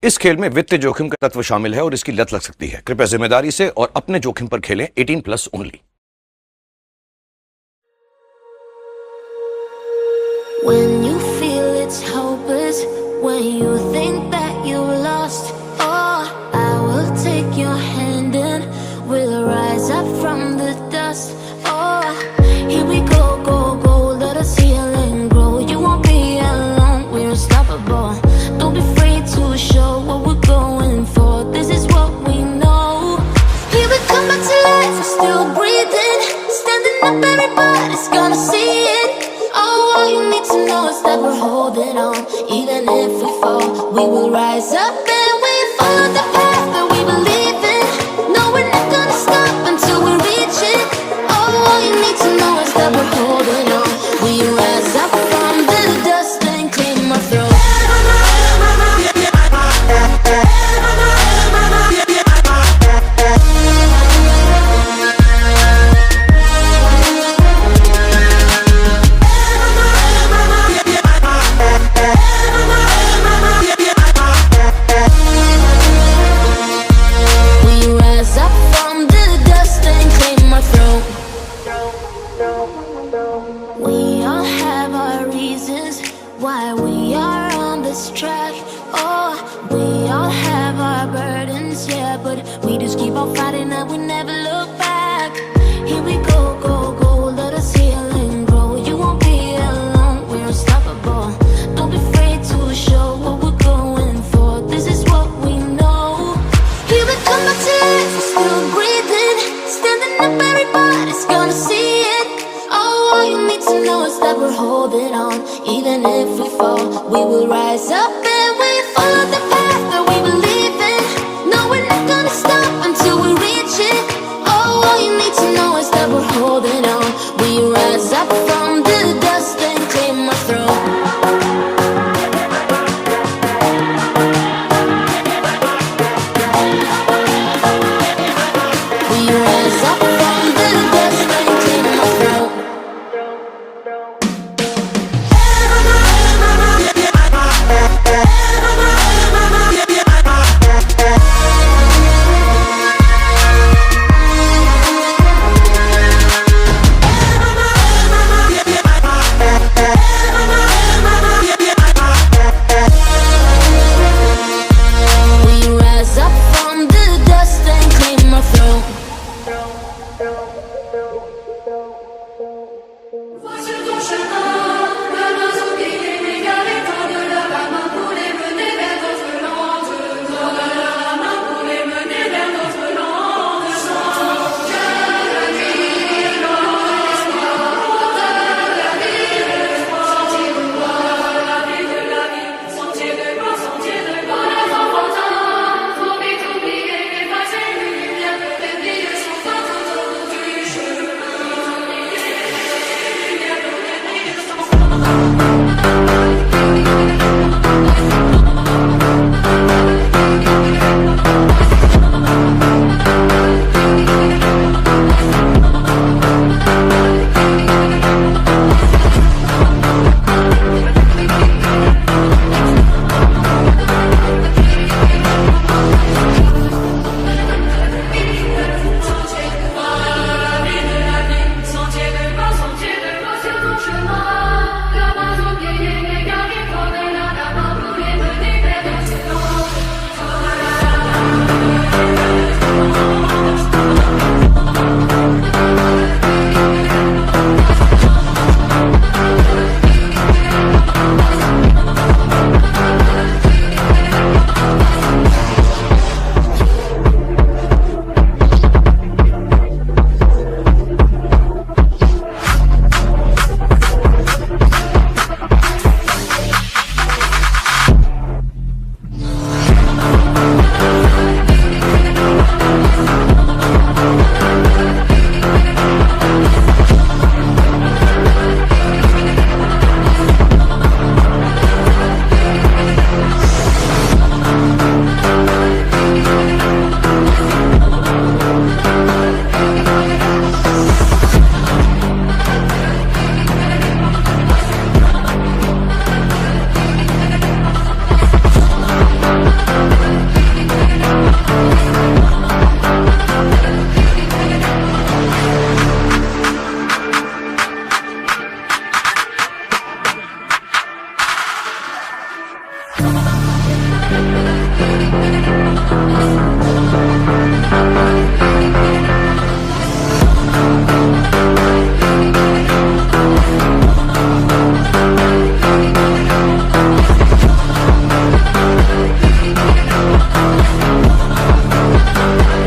इस खेल में वित्तीय जोखिम का तत्व शामिल है और इसकी लत लग सकती है। कृपया जिम्मेदारी से और अपने जोखिम पर खेलें। 18+ only. When you feel it's hopeless, when you think that you lost, oh, I will take your hand and we'll rise up from the dust. Oh, here we go, go, go, let us heal and grow. You won't be alone, we're unstoppable. Don't be afraid to show what we're going for. This is what we know. Here we come back to life, we're still breathing. Standing up, everybody's gonna see it. Oh, all you need to know is that we're holding on. Even if we fall, we will rise up and we follow the path that we believe in. No, we're not gonna stop until we reach it. Oh, all you need to know is that we're holding on. We rise up from the dust and claim our throne. We all have our reasons why we are on this track. Oh, we all have our burdens, yeah, but we just keep on fighting and we